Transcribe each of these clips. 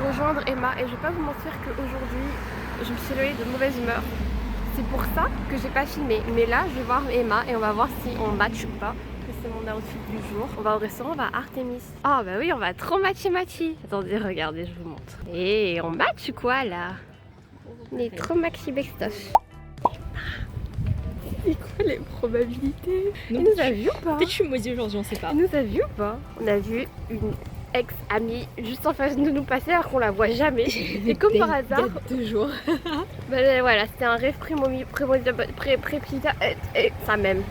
rejoindre Emma et je vais pas vous mentir qu'aujourd'hui je me suis réveillée de mauvaise humeur. C'est pour ça que j'ai pas filmé. Mais là je vais voir Emma et on va voir si on match ou pas. C'est mon outfit du jour. On va au restaurant, on va à Artemis. Oh bah oui, on va trop matchy. Attendez, regardez, je vous montre. Et on match quoi là? On est trop maxi bestof. C'est quoi les probabilités? Il nous a vu ou pas? Peut-être que je suis maudite aujourd'hui, on sait pas. Il nous a vu ou pas? On a vu une ex-amie juste en face de nous passer alors qu'on la voit jamais. Et comme par hasard, il y a 2 jours. bah, voilà, c'était un rêve ça même.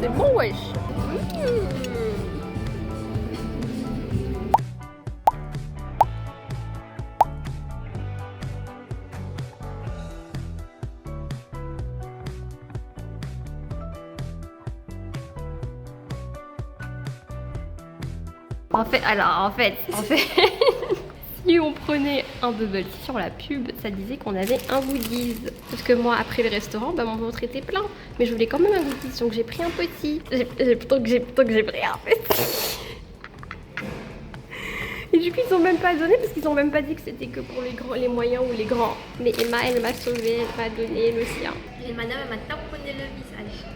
C'est bon wesh. En fait, si on prenait un bubble tea sur la pub, ça disait qu'on avait un goodies. Parce que moi, après le restaurant, bah, mon ventre était plein. Mais je voulais quand même un goodies, donc j'ai pris un petit. Plutôt que j'ai pris un petit. Et du coup, ils ont même pas donné parce qu'ils ont même pas dit que c'était que pour les grands, les moyens ou les grands. Mais Emma, elle m'a sauvée, elle m'a donné le sien. Et madame, elle m'a tamponné le visage.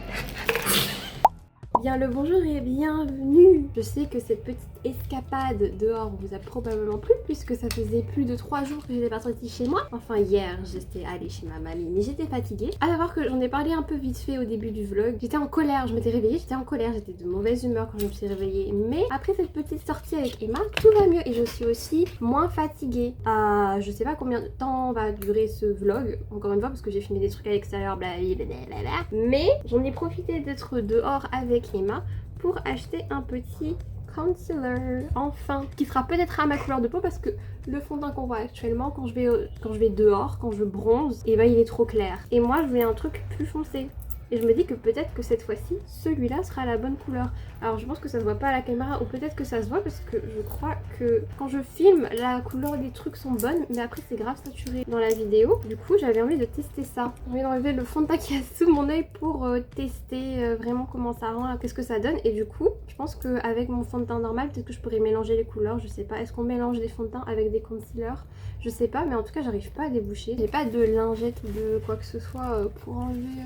Bien le bonjour et bienvenue. Je sais que cette petite escapade dehors vous a probablement plu puisque ça faisait plus de 3 jours que j'étais pas sortie chez moi. Enfin hier j'étais allée chez ma mamie mais j'étais fatiguée. À savoir que j'en ai parlé un peu vite fait au début du vlog. J'étais en colère, je m'étais réveillée, j'étais en colère, j'étais de mauvaise humeur quand je me suis réveillée. Mais après cette petite sortie avec Emma, tout va mieux et je suis aussi moins fatiguée. Je sais pas combien de temps va durer ce vlog, encore une fois parce que j'ai filmé des trucs à l'extérieur, blablabla. Mais j'en ai profité d'être dehors avec Emma pour acheter un petit concealer, enfin, qui sera peut-être à ma couleur de peau parce que le fond de teint qu'on voit actuellement quand je vais dehors, quand je bronze, et ben il est trop clair. Et moi je voulais un truc plus foncé. Et je me dis que peut-être que cette fois-ci, celui-là sera la bonne couleur. Alors je pense que ça se voit pas à la caméra ou peut-être que ça se voit parce que je crois que quand je filme, la couleur des trucs sont bonnes mais après c'est grave saturé dans la vidéo. Du coup j'avais envie de tester ça. J'ai envie d'enlever le fond de teint qui est sous mon œil pour tester vraiment comment ça rend, qu'est-ce que ça donne. Et du coup je pense qu'avec mon fond de teint normal, peut-être que je pourrais mélanger les couleurs, je sais pas. Est-ce qu'on mélange des fonds de teint avec des concealers? Je sais pas, mais en tout cas j'arrive pas à déboucher. J'ai pas de lingette ou de quoi que ce soit pour enlever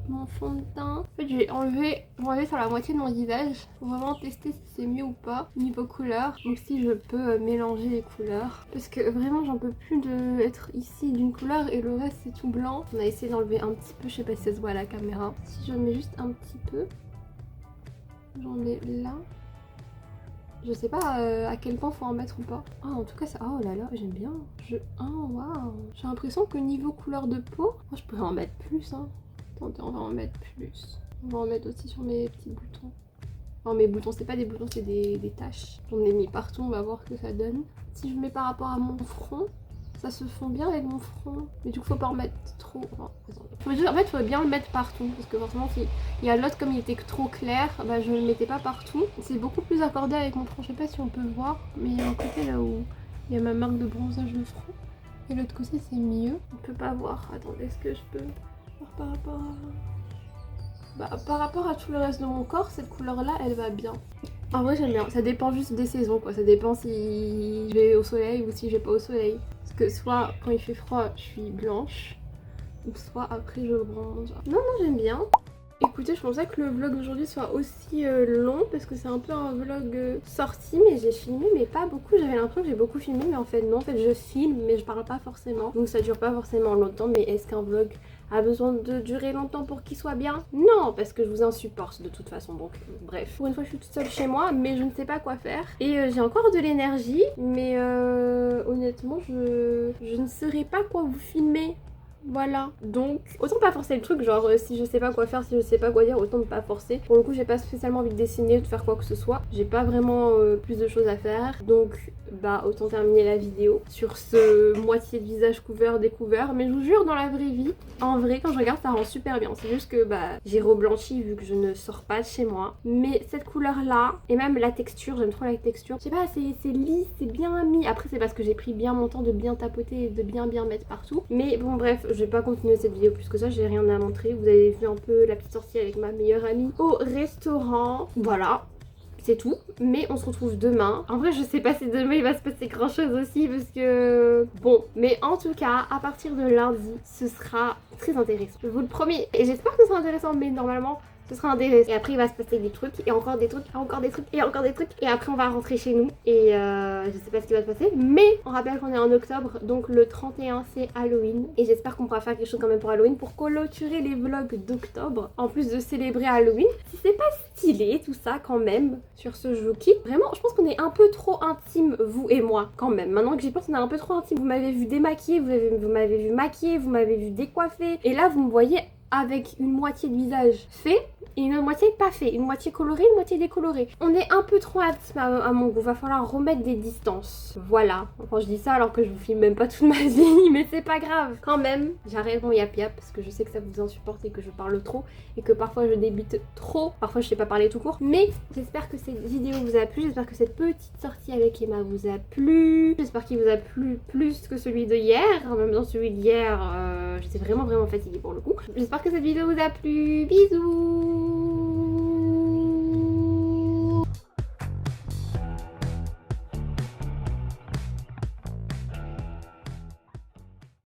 mon fond de teint. En fait je vais enlever sur la moitié de mon visage pour vraiment tester si c'est mieux ou pas niveau couleur. Donc si je peux mélanger les couleurs. Parce que vraiment j'en peux plus d'être ici d'une couleur et le reste c'est tout blanc. On a essayé d'enlever un petit peu, je sais pas si ça se voit à la caméra. Si je mets juste un petit peu, j'en mets là. Je sais pas à quel point faut en mettre ou pas. Ah en tout cas ça, oh là là j'aime bien. Oh waouh. J'ai l'impression que niveau couleur de peau, moi je pourrais en mettre plus hein. Attendez, on va en mettre plus. On va en mettre aussi sur mes petits boutons. Non mes boutons c'est pas des boutons, c'est des taches. J'en ai mis partout, on va voir ce que ça donne. Si je mets par rapport à mon front, ça se fond bien avec mon front. Mais du coup faut pas en mettre trop. Enfin, en fait faut bien le mettre partout. Parce que forcément si il y a l'autre comme il était trop clair, bah je le mettais pas partout. C'est beaucoup plus accordé avec mon front. Je sais pas si on peut voir, mais il y a un côté là où il y a ma marque de bronzage de front. Et l'autre côté c'est mieux. On peut pas voir. Attendez, est-ce que je peux voir par rapport à... Bah, par rapport à tout le reste de mon corps, cette couleur là elle va bien. En vrai j'aime bien, ça dépend juste des saisons quoi, ça dépend si je vais au soleil ou si je vais pas au soleil. Parce que soit quand il fait froid je suis blanche, ou soit après je bronze. Non j'aime bien. Écoutez, je pensais que le vlog d'aujourd'hui soit aussi long parce que c'est un peu un vlog sorti, mais j'ai filmé mais pas beaucoup. J'avais l'impression que j'ai beaucoup filmé mais en fait non, en fait je filme mais je parle pas forcément. Donc ça dure pas forcément longtemps, mais est-ce qu'un vlog a besoin de durer longtemps pour qu'il soit bien? Non, parce que je vous insupporte de toute façon, donc bref. Pour une fois je suis toute seule chez moi mais je ne sais pas quoi faire. Et j'ai encore de l'énergie mais honnêtement je ne saurais pas quoi vous filmer. Voilà. Donc, autant pas forcer le truc, genre si je sais pas quoi faire, si je sais pas quoi dire, autant ne pas forcer. Pour le coup, j'ai pas spécialement envie de dessiner, de faire quoi que ce soit. J'ai pas vraiment plus de choses à faire. Donc, bah, autant terminer la vidéo sur ce moitié de visage couvert, découvert. Mais je vous jure, dans la vraie vie, en vrai, quand je regarde, ça rend super bien. C'est juste que, bah, j'ai reblanchi vu que je ne sors pas de chez moi. Mais cette couleur-là, et même la texture, j'aime trop la texture. Je sais pas, c'est lisse, c'est bien mis. Après, c'est parce que j'ai pris bien mon temps de bien tapoter et de bien mettre partout. Mais bon, bref, je vais pas continuer cette vidéo plus que ça, j'ai rien à montrer. Vous avez vu un peu la petite sortie avec ma meilleure amie au restaurant. Voilà. C'est tout, mais on se retrouve demain. En vrai, je sais pas si demain il va se passer grand chose aussi parce que... Bon, mais en tout cas, à partir de lundi, ce sera très intéressant. Je vous le promets. Et j'espère que ce sera intéressant, mais normalement... ce sera intéressant. Et après, il va se passer des trucs, et encore des trucs, et encore des trucs, et encore des trucs. Et après, on va rentrer chez nous. Et je sais pas ce qui va se passer. Mais on rappelle qu'on est en octobre, donc le 31, c'est Halloween. Et j'espère qu'on pourra faire quelque chose quand même pour Halloween, pour clôturer les vlogs d'octobre. En plus de célébrer Halloween. Si c'est pas stylé, tout ça, quand même, sur ce je vous quitte. Vraiment, je pense qu'on est un peu trop intime, vous et moi, quand même. Maintenant que j'y pense, on est un peu trop intime. Vous m'avez vu démaquiller, vous m'avez vu maquiller, vous m'avez vu décoiffer. Et là, vous me voyez avec une moitié de visage fait et une moitié pas fait, une moitié colorée, une moitié décolorée. On est un peu trop intime à mon goût, va falloir remettre des distances. Voilà, enfin je dis ça alors que je vous filme même pas toute ma vie, mais c'est pas grave. Quand même, j'arrête mon yap yap parce que je sais que ça vous insupporte et que je parle trop et que parfois je débite trop, parfois je sais pas parler tout court. Mais j'espère que cette vidéo vous a plu, j'espère que cette petite sortie avec Emma vous a plu, j'espère qu'il vous a plu plus que celui de hier. En même temps celui d'hier, j'étais vraiment fatiguée pour le coup. J'espère que cette vidéo vous a plu, bisous.